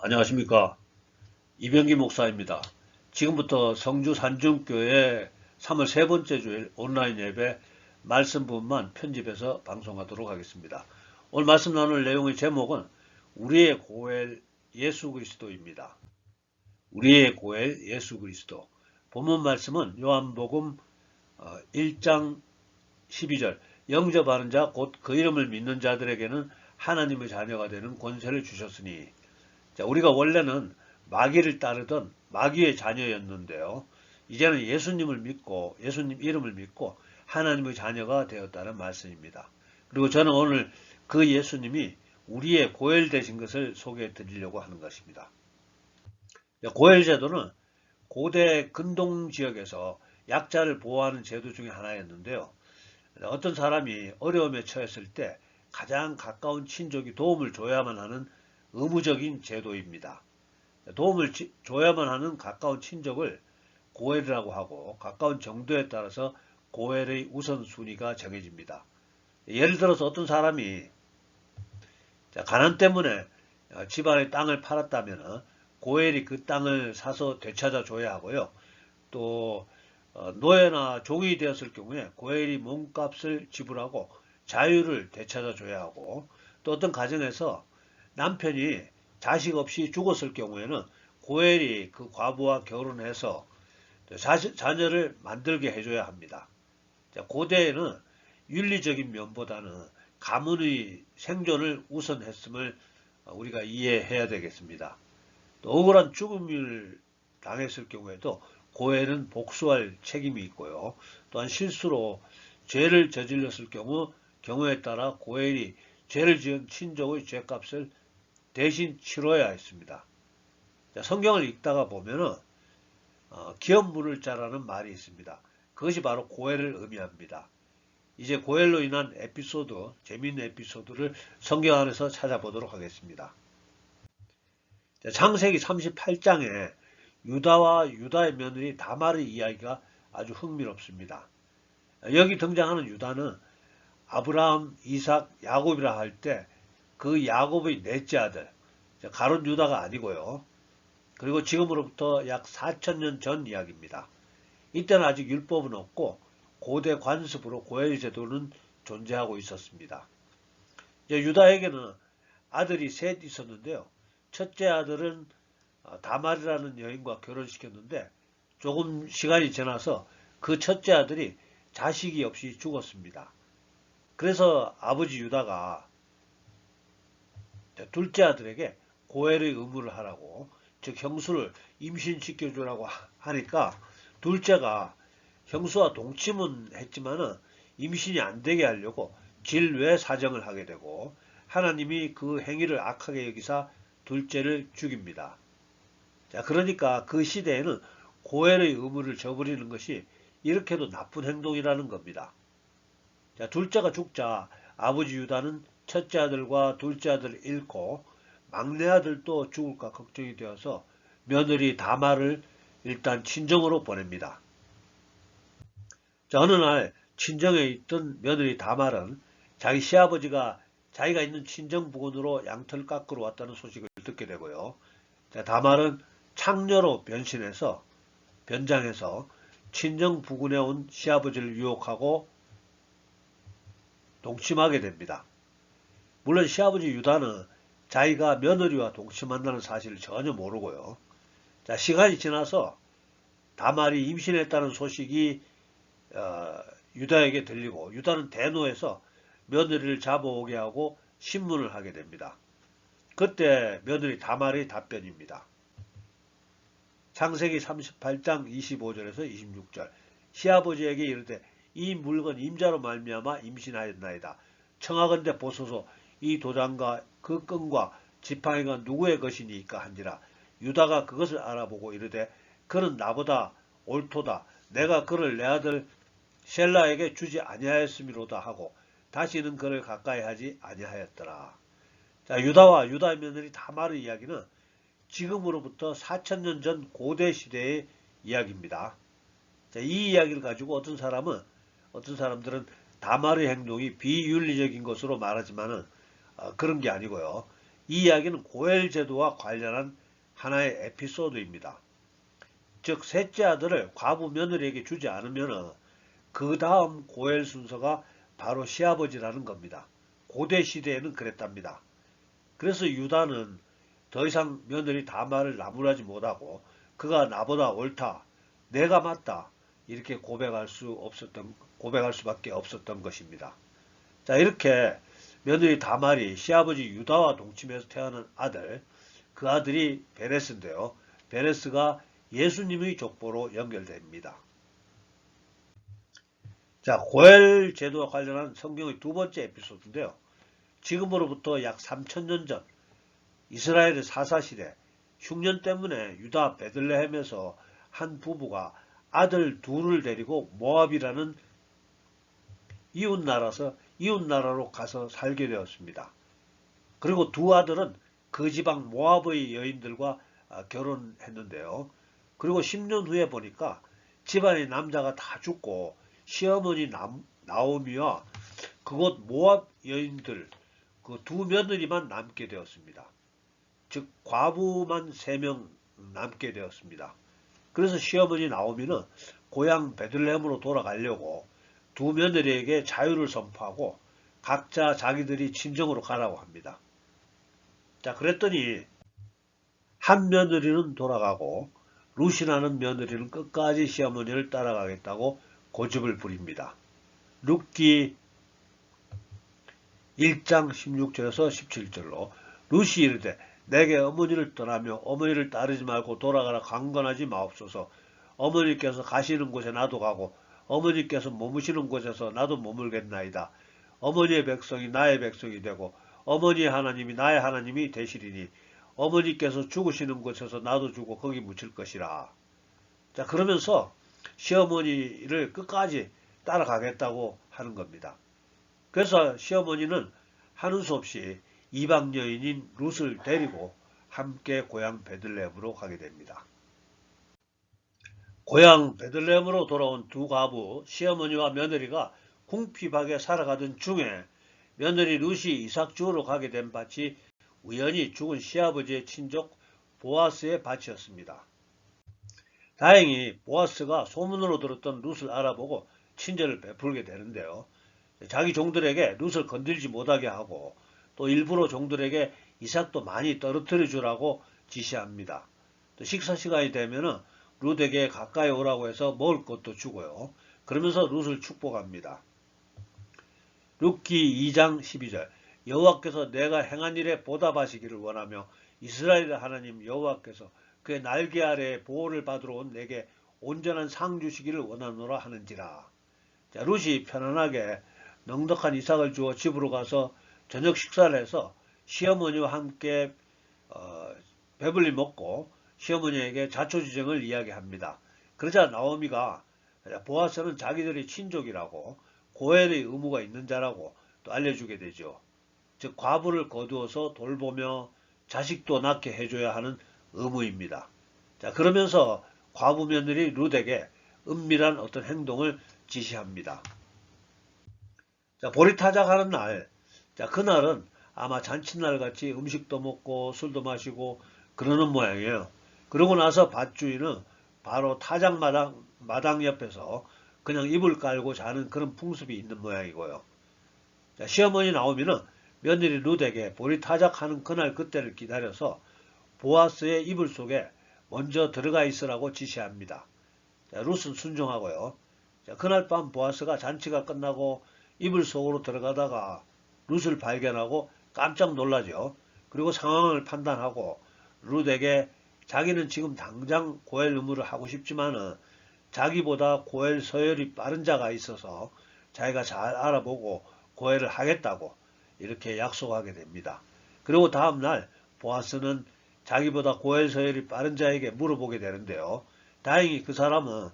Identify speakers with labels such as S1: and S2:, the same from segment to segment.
S1: 안녕하십니까. 이병기 목사입니다. 지금부터 성주 산중교회 3월 세 번째 주일 온라인 예배 말씀 부분만 편집해서 방송하도록 하겠습니다. 오늘 말씀 나눌 내용의 제목은 우리의 고엘 예수 그리스도입니다. 우리의 고엘 예수 그리스도. 본문 말씀은 요한복음 1장 12절 영접하는 자 곧 그 이름을 믿는 자들에게는 하나님의 자녀가 되는 권세를 주셨으니. 자, 우리가 원래는 마귀를 따르던 마귀의 자녀였는데요. 이제는 예수님을 믿고 예수님 이름을 믿고 하나님의 자녀가 되었다는 말씀입니다. 그리고 저는 오늘 그 예수님이 우리의 고엘 되신 것을 소개해 드리려고 하는 것입니다. 고엘 제도는 고대 근동 지역에서 약자를 보호하는 제도 중에 하나였는데요. 어떤 사람이 어려움에 처했을 때 가장 가까운 친족이 도움을 줘야만 하는 의무적인 제도입니다. 도움을 줘야만 하는 가까운 친족을 고엘이라고 하고 가까운 정도에 따라서 고엘의 우선순위가 정해집니다. 예를 들어서 어떤 사람이 가난 때문에 집안의 땅을 팔았다면 고엘이 그 땅을 사서 되찾아 줘야 하고요. 또 노예나 종이 되었을 경우에 고엘이 몸값을 지불하고 자유를 되찾아 줘야 하고, 또 어떤 가정에서 남편이 자식 없이 죽었을 경우에는 고엘이 그 과부와 결혼해서 자녀를 만들게 해줘야 합니다. 고대에는 윤리적인 면보다는 가문의 생존을 우선했음을 우리가 이해해야 되겠습니다. 또 억울한 죽음을 당했을 경우에도 고엘은 복수할 책임이 있고요. 또한 실수로 죄를 저질렀을 경우에 따라 고엘이 죄를 지은 친족의 죄값을 대신 치러야 했습니다. 성경을 읽다가 보면은 기업 물을 자라는 말이 있습니다. 그것이 바로 고엘을 의미합니다. 이제 고엘로 인한 에피소드, 재미있는 에피소드를 성경 안에서 찾아보도록 하겠습니다. 창세기 38장에 유다와 유다의 며느리 다말의 이야기가 아주 흥미롭습니다. 여기 등장하는 유다는 아브라함, 이삭, 야곱이라 할 때 그 야곱의 넷째 아들, 가룟 유다가 아니고요. 그리고 지금으로부터 약 4000년 전 이야기입니다. 이때는 아직 율법은 없고 고대 관습으로 고엘 제도는 존재하고 있었습니다. 유다에게는 아들이 셋 있었는데요. 첫째 아들은 다말이라는 여인과 결혼시켰는데 조금 시간이 지나서 그 첫째 아들이 자식이 없이 죽었습니다. 그래서 아버지 유다가 둘째 아들에게 고엘의 의무를 하라고, 즉 형수를 임신시켜주라고 하니까 둘째가 형수와 동침은 했지만은 임신이 안 되게 하려고 질외 사정을 하게 되고, 하나님이 그 행위를 악하게 여기사 둘째를 죽입니다. 자, 그러니까 그 시대에는 고엘의 의무를 저버리는 것이 이렇게도 나쁜 행동이라는 겁니다. 자, 둘째가 죽자 아버지 유다는 첫째 아들과 둘째 아들을 잃고 막내 아들도 죽을까 걱정이 되어서 며느리 다말을 일단 친정으로 보냅니다. 자, 어느 날 친정에 있던 며느리 다말은 자기 시아버지가 자기가 있는 친정 부근으로 양털 깎으러 왔다는 소식을 듣게 되고요. 자, 다말은 창녀로 변장해서 친정 부근에 온 시아버지를 유혹하고 동침하게 됩니다. 물론 시아버지 유다는 자기가 며느리와 동침한다는 사실을 전혀 모르고요. 자, 시간이 지나서 다말이 임신했다는 소식이 유다에게 들리고 유다는 대노해서 며느리를 잡아오게 하고 신문을 하게 됩니다. 그때 며느리 다말의 답변입니다. 창세기 38장 25절에서 26절. 시아버지에게 이르되 이 물건 임자로 말미암아 임신하였나이다. 청하건대 보소서 이 도장과 그 끈과 지팡이가 누구의 것이니까 한지라. 유다가 그것을 알아보고 이르되 그는 나보다 옳도다. 내가 그를 내 아들 셀라에게 주지 아니하였음이로다 하고 다시는 그를 가까이 하지 아니하였더라. 자, 유다와 유다의 며느리 다말의 이야기는 지금으로부터 4000년 전 고대 시대의 이야기입니다. 자, 이 이야기를 가지고 어떤 사람들은 다말의 행동이 비윤리적인 것으로 말하지만은 그런 게 아니고요. 이 이야기는 고엘 제도와 관련한 하나의 에피소드입니다. 즉 셋째 아들을 과부 며느리에게 주지 않으면 그 다음 고엘 순서가 바로 시아버지라는 겁니다. 고대 시대에는 그랬답니다. 그래서 유다는 더 이상 며느리 다말을 나무라지 못하고 그가 나보다 옳다, 내가 맞다 이렇게 고백할 수밖에 없었던 것입니다. 자, 이렇게 며느리 다말이 시아버지 유다와 동침해서 태어난 아들, 그 아들이 베레스인데요. 베레스가 예수님의 족보로 연결됩니다. 자, 고엘 제도와 관련한 성경의 두 번째 에피소드인데요. 지금으로부터 약 3000년 전 이스라엘의 사사시대 흉년 때문에 유다 베들레헴에서 한 부부가 아들 둘을 데리고 모압이라는 이웃나라로 가서 살게 되었습니다. 그리고 두 아들은 그 지방 모압의 여인들과 결혼했는데요. 그리고 10년 후에 보니까 집안의 남자가 다 죽고 시어머니 나오미와 그곳 모압 여인들 그 두 며느리만 남게 되었습니다. 즉 과부만 3명 남게 되었습니다. 그래서 시어머니 나오미는 고향 베들레헴으로 돌아가려고 두 며느리에게 자유를 선포하고 각자 자기들이 친정으로 가라고 합니다. 자, 그랬더니 한 며느리는 돌아가고 루시라는 며느리는 끝까지 시어머니를 따라가겠다고 고집을 부립니다. 룻기 1장 16절에서 17절로 루시 이르되 내게 어머니를 떠나며 어머니를 따르지 말고 돌아가라 강건하지 마옵소서. 어머니께서 가시는 곳에 나도 가고 어머니께서 머무시는 곳에서 나도 머물겠나이다. 어머니의 백성이 나의 백성이 되고 어머니의 하나님이 나의 하나님이 되시리니 어머니께서 죽으시는 곳에서 나도 죽고 거기 묻힐 것이라. 자, 그러면서 시어머니를 끝까지 따라가겠다고 하는 겁니다. 그래서 시어머니는 하는 수 없이 이방 여인인 룻을 데리고 함께 고향 베들레헴으로 가게 됩니다. 고향 베들레헴으로 돌아온 두 과부 시어머니와 며느리가 궁핍하게 살아가던 중에 며느리 룻이 이삭 주우러 가게 된 밭이 우연히 죽은 시아버지의 친족 보아스의 밭이었습니다. 다행히 보아스가 소문으로 들었던 룻을 알아보고 친절을 베풀게 되는데요. 자기 종들에게 룻을 건들지 못하게 하고 또 일부러 종들에게 이삭도 많이 떨어뜨려 주라고 지시합니다. 또 식사 시간이 되면은 룻에게 가까이 오라고 해서 먹을 것도 주고요. 그러면서 룻을 축복합니다. 룻기 2장 12절 여호와께서 내가 행한 일에 보답하시기를 원하며 이스라엘의 하나님 여호와께서 그의 날개 아래에 보호를 받으러 온 내게 온전한 상 주시기를 원하노라 하는지라. 자, 룻이 편안하게 넉넉한 이삭을 주어 집으로 가서 저녁 식사를 해서 시어머니와 함께 배불리 먹고 시어머니에게 자초지정을 이야기합니다. 그러자 나오미가 보아스는 자기들이 친족이라고 고엘의 의무가 있는 자라고 또 알려주게 되죠. 즉 과부를 거두어서 돌보며 자식도 낳게 해줘야 하는 의무입니다. 자, 그러면서 과부 며느리 룻에게 은밀한 어떤 행동을 지시합니다. 자, 보리타작하는 날, 자, 그날은 아마 잔칫날 같이 음식도 먹고 술도 마시고 그러는 모양이에요. 그러고 나서 밭주인은 바로 마당 옆에서 그냥 이불 깔고 자는 그런 풍습이 있는 모양이고요. 자, 시어머니 나오미는 며느리 룻에게 보리타작하는 그날 그때를 기다려서 보아스의 이불 속에 먼저 들어가 있으라고 지시합니다. 자, 룻은 순종하고요. 자, 그날 밤 보아스가 잔치가 끝나고 이불 속으로 들어가다가 룻을 발견하고 깜짝 놀라죠. 그리고 상황을 판단하고 룻에게 자기는 지금 당장 고엘 의무를 하고 싶지만은 자기보다 고엘 서열이 빠른 자가 있어서 자기가 잘 알아보고 고엘을 하겠다고 이렇게 약속하게 됩니다. 그리고 다음날 보아스는 자기보다 고엘 서열이 빠른 자에게 물어보게 되는데요. 다행히 그 사람은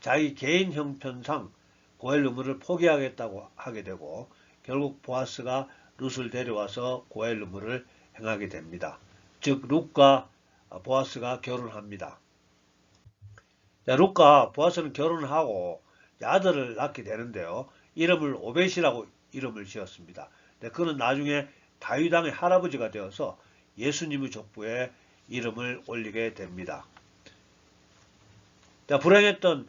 S1: 자기 개인 형편상 고엘 의무를 포기하겠다고 하게 되고 결국 보아스가 룻을 데려와서 고엘 의무를 행하게 됩니다. 즉 룻과 보아스가 결혼합니다. 자, 룻과 보아스는 결혼하고 아들을 낳게 되는데요. 이름을 오벳이라고 이름을 지었습니다. 그는 나중에 다윗 왕의 할아버지가 되어서 예수님의 족보에 이름을 올리게 됩니다. 불행했던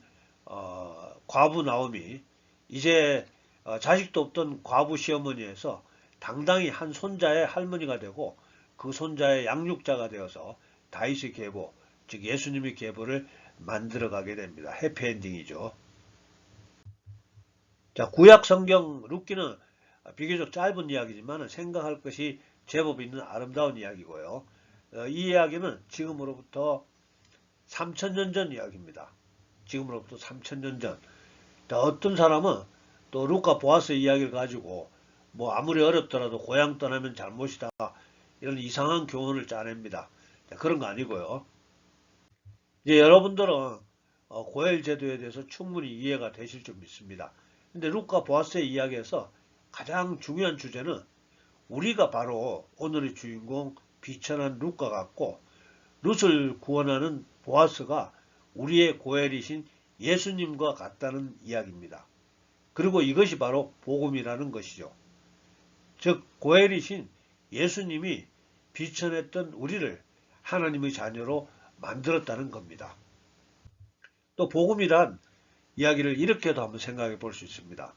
S1: 과부 나오미, 이제 자식도 없던 과부 시어머니에서 당당히 한 손자의 할머니가 되고 그 손자의 양육자가 되어서 다윗의 계보, 즉 예수님의 계보를 만들어가게 됩니다. 해피엔딩이죠. 자, 구약 성경 룻기는 비교적 짧은 이야기지만 생각할 것이 제법 있는 아름다운 이야기고요. 이 이야기는 지금으로부터 3000년 전 이야기입니다. 지금으로부터 3000년 전. 어떤 사람은 또 룻과 보아스의 이야기를 가지고 뭐 아무리 어렵더라도 고향 떠나면 잘못이다, 이런 이상한 교훈을 짜냅니다. 그런 거 아니고요. 이제 여러분들은 고엘 제도에 대해서 충분히 이해가 되실 줄 믿습니다. 근데 룻과 보아스의 이야기에서 가장 중요한 주제는 우리가 바로 오늘의 주인공 비천한 룻과 같고, 룻을 구원하는 보아스가 우리의 고엘이신 예수님과 같다는 이야기입니다. 그리고 이것이 바로 복음이라는 것이죠. 즉 고엘이신 예수님이 비천했던 우리를 하나님의 자녀로 만들었다는 겁니다. 또 복음이란 이야기를 이렇게도 한번 생각해 볼 수 있습니다.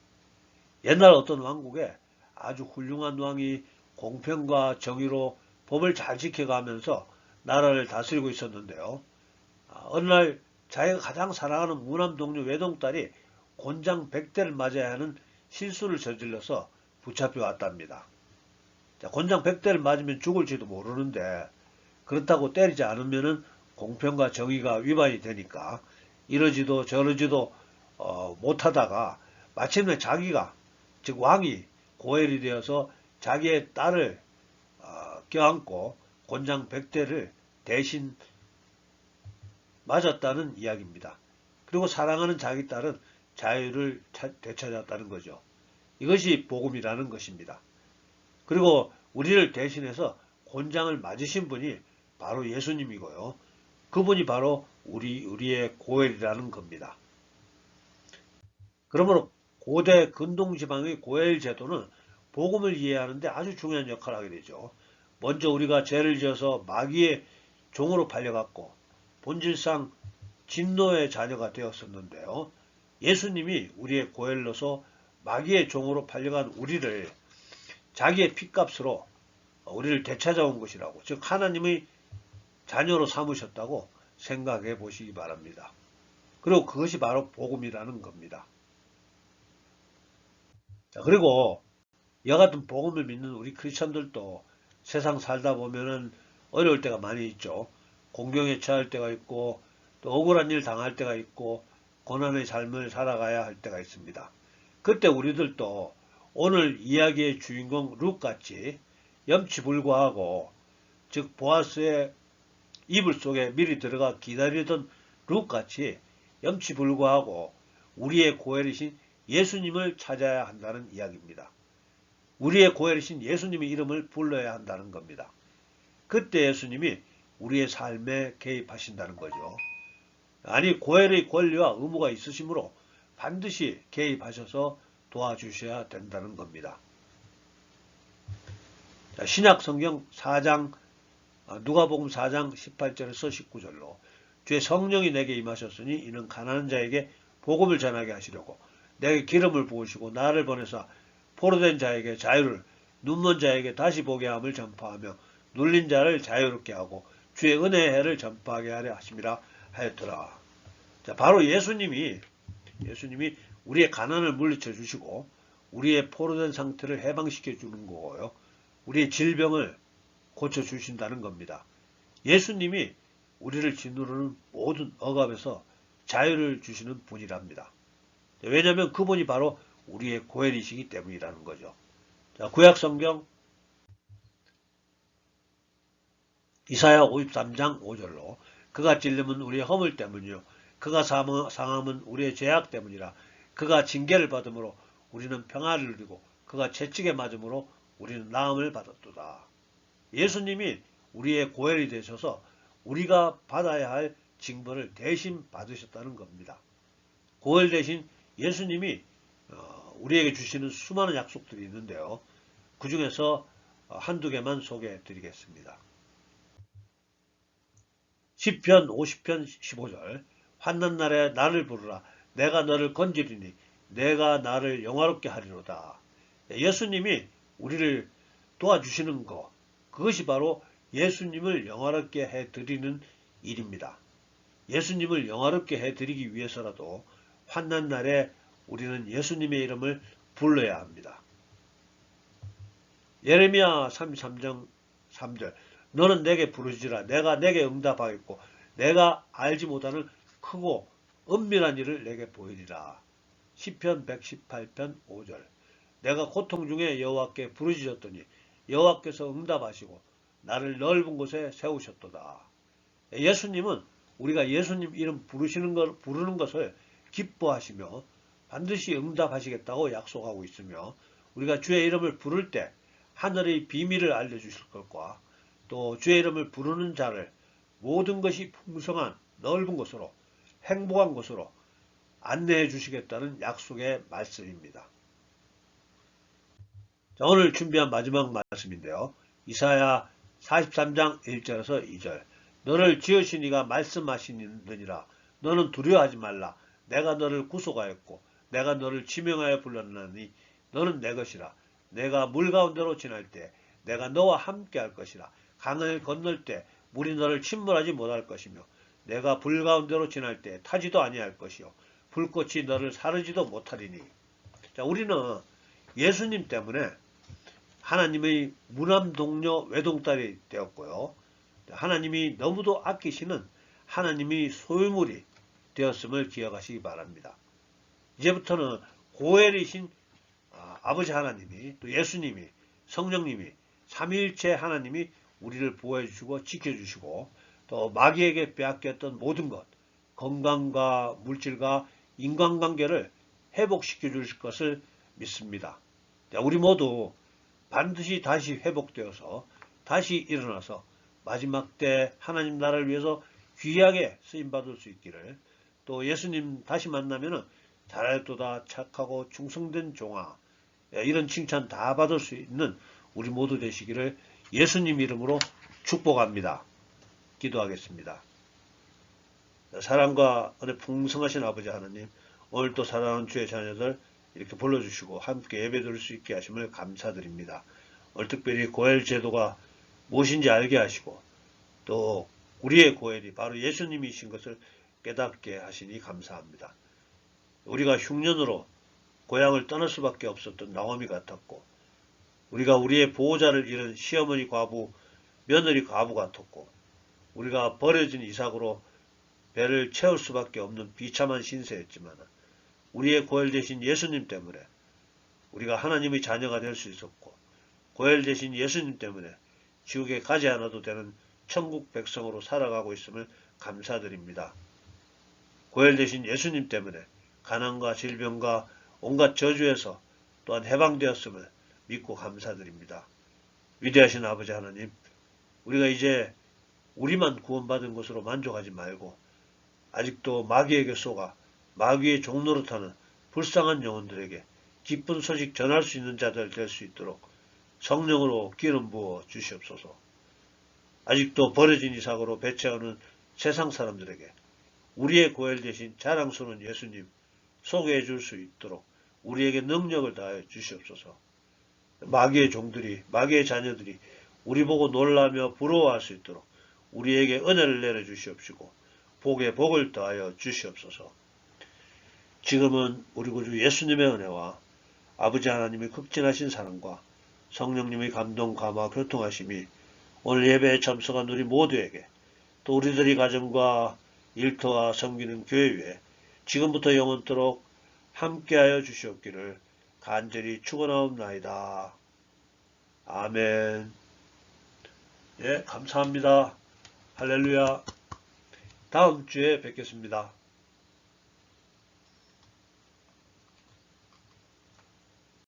S1: 옛날 어떤 왕국에 아주 훌륭한 왕이 공평과 정의로 법을 잘 지켜가면서 나라를 다스리고 있었는데요. 어느 날 자기가 가장 사랑하는 무남 동료 외동딸이 곤장 100대를 맞아야 하는 실수를 저질러서 붙잡혀 왔답니다. 자, 곤장 100대를 맞으면 죽을지도 모르는데 그렇다고 때리지 않으면 공평과 정의가 위반이 되니까 이러지도 저러지도 못하다가 마침내 자기가, 즉 왕이 고엘이 되어서 자기의 딸을 껴안고 곤장 100대를 대신 맞았다는 이야기입니다. 그리고 사랑하는 자기 딸은 자유를 되찾았다는 거죠. 이것이 복음이라는 것입니다. 그리고 우리를 대신해서 곤장을 맞으신 분이 바로 예수님이고요. 그분이 바로 우리의 고엘이라는 겁니다. 그러므로 고대 근동지방의 고엘 제도는 복음을 이해하는데 아주 중요한 역할을 하게 되죠. 먼저 우리가 죄를 지어서 마귀의 종으로 팔려갔고 본질상 진노의 자녀가 되었었는데요. 예수님이 우리의 고엘로서 마귀의 종으로 팔려간 우리를 자기의 핏값으로 우리를 되찾아온 것이라고, 즉 하나님의 자녀로 삼으셨다고 생각해 보시기 바랍니다. 그리고 그것이 바로 복음이라는 겁니다. 자, 그리고 이와 같은 복음을 믿는 우리 크리스천들도 세상 살다 보면은 어려울 때가 많이 있죠. 공경에 처할 때가 있고 또 억울한 일 당할 때가 있고 고난의 삶을 살아가야 할 때가 있습니다. 그때 우리들도 오늘 이야기의 주인공 룻같이 염치불구하고, 즉 보아스의 이불 속에 미리 들어가 기다리던 룻같이 염치불구하고 우리의 고엘이신 예수님을 찾아야 한다는 이야기입니다. 우리의 고엘이신 예수님의 이름을 불러야 한다는 겁니다. 그때 예수님이 우리의 삶에 개입하신다는 거죠. 아니, 고엘의 권리와 의무가 있으시므로 반드시 개입하셔서 도와주셔야 된다는 겁니다. 자, 신약 성경 4장, 누가복음 4장 18절에서 19절로 주의 성령이 내게 임하셨으니 이는 가난한 자에게 복음을 전하게 하시려고 내게 기름을 부으시고 나를 보내사 포로된 자에게 자유를, 눈먼 자에게 다시 보게 함을 전파하며 눌린 자를 자유롭게 하고 주의 은혜의 해를 전파하게 하려 하심이라 하였더라. 자, 바로 예수님이 우리의 가난을 물리쳐 주시고 우리의 포로된 상태를 해방시켜 주는 거고요. 우리의 질병을 고쳐 주신다는 겁니다. 예수님이 우리를 짓누르는 모든 억압에서 자유를 주시는 분이랍니다. 왜냐하면 그분이 바로 우리의 고엘이시기 때문이라는 거죠. 자, 구약 성경 이사야 53장 5절로 그가 찔림은 우리의 허물 때문이요 그가 상함은 우리의 죄악 때문이라. 그가 징계를 받음으로 우리는 평화를 누리고 그가 채찍에 맞음으로 우리는 나음을 받았도다. 예수님이 우리의 고엘이 되셔서 우리가 받아야 할 징벌을 대신 받으셨다는 겁니다. 고엘 대신 예수님이 우리에게 주시는 수많은 약속들이 있는데요. 그 중에서 한두 개만 소개해 드리겠습니다. 시편 50편 15절 환난 날에 나를 부르라 내가 너를 건지리니 내가 나를 영화롭게 하리로다. 예수님이 우리를 도와주시는 것, 그것이 바로 예수님을 영화롭게 해드리는 일입니다. 예수님을 영화롭게 해드리기 위해서라도 환난 날에 우리는 예수님의 이름을 불러야 합니다. 예레미야 33장 3절 너는 내게 부르짖으라 내가 내게 응답하겠고 내가 알지 못하는 크고 은밀한 일을 내게 보이리라. 시편 118편 5절 내가 고통 중에 여호와께 부르짖었더니 여호와께서 응답하시고 나를 넓은 곳에 세우셨도다. 예수님은 우리가 예수님 이름 부르는 것을 기뻐하시며 반드시 응답하시겠다고 약속하고 있으며 우리가 주의 이름을 부를 때 하늘의 비밀을 알려주실 것과 또 주의 이름을 부르는 자를 모든 것이 풍성한 넓은 곳으로 행복한 곳으로 안내해 주시겠다는 약속의 말씀입니다. 자, 오늘 준비한 마지막 말씀인데요. 이사야 43장 1절에서 2절 너를 지으신 이가 말씀하시느니라 너는 두려워하지 말라 내가 너를 구속하였고 내가 너를 지명하여 불렀나니 너는 내 것이라 내가 물 가운데로 지날 때 내가 너와 함께 할 것이라 강을 건널 때 물이 너를 침몰하지 못할 것이며 내가 불 가운데로 지날 때 타지도 아니할 것이요 불꽃이 너를 사르지도 못하리니. 자, 우리는 예수님 때문에 하나님의 무남동녀 외동딸이 되었고요. 하나님이 너무도 아끼시는 하나님의 소유물이 되었음을 기억하시기 바랍니다. 이제부터는 고엘이신 아버지 하나님이 또 예수님이 성령님이 삼위일체 하나님이 우리를 보호해 주시고 지켜주시고 또 마귀에게 빼앗겼던 모든 것 건강과 물질과 인간관계를 회복시켜 주실 것을 믿습니다. 우리 모두 반드시 다시 회복되어서 다시 일어나서 마지막 때 하나님 나라를 위해서 귀하게 쓰임받을 수 있기를 또 예수님 다시 만나면은 잘했도다 착하고 충성된 종아 이런 칭찬 다 받을 수 있는 우리 모두 되시기를 예수님 이름으로 축복합니다. 기도하겠습니다. 사랑과 은혜 풍성하신 아버지 하나님 오늘도 사랑하는 주의 자녀들 이렇게 불러주시고 함께 예배드릴 수 있게 하심을 감사드립니다. 오늘 특별히 고엘 제도가 무엇인지 알게 하시고 또 우리의 고엘이 바로 예수님이신 것을 깨닫게 하시니 감사합니다. 우리가 흉년으로 고향을 떠날 수밖에 없었던 나오미 같았고 우리가 우리의 보호자를 잃은 시어머니 과부, 며느리 과부 같았고 우리가 버려진 이삭으로 배를 채울 수밖에 없는 비참한 신세였지만 우리의 고엘 되신 예수님 때문에 우리가 하나님의 자녀가 될 수 있었고 고엘 되신 예수님 때문에 지옥에 가지 않아도 되는 천국 백성으로 살아가고 있음을 감사드립니다. 고엘 되신 예수님 때문에 가난과 질병과 온갖 저주에서 또한 해방되었음을 믿고 감사드립니다. 위대하신 아버지 하나님, 우리가 이제 우리만 구원받은 것으로 만족하지 말고 아직도 마귀에게 속아 마귀의 종노릇하는 불쌍한 영혼들에게 기쁜 소식 전할 수 있는 자들 될 수 있도록 성령으로 기름 부어 주시옵소서. 아직도 버려진 이삭으로 배채우는 세상 사람들에게 우리의 고엘 대신 자랑스러운 예수님 소개해 줄 수 있도록 우리에게 능력을 다하여 주시옵소서. 마귀의 종들이 마귀의 자녀들이 우리 보고 놀라며 부러워할 수 있도록 우리에게 은혜를 내려 주시옵시고 복에 복을 더하여 주시옵소서. 지금은 우리 구주 예수님의 은혜와 아버지 하나님의 극진하신 사랑과 성령님의 감동 감화 교통하심이 오늘 예배에 참석한 우리 모두에게 또 우리들의 가정과 일터와 섬기는 교회 위에 지금부터 영원토록 함께하여 주시옵기를 간절히 축원하옵나이다. 아멘. 예, 감사합니다. 할렐루야. 다음 주에 뵙겠습니다.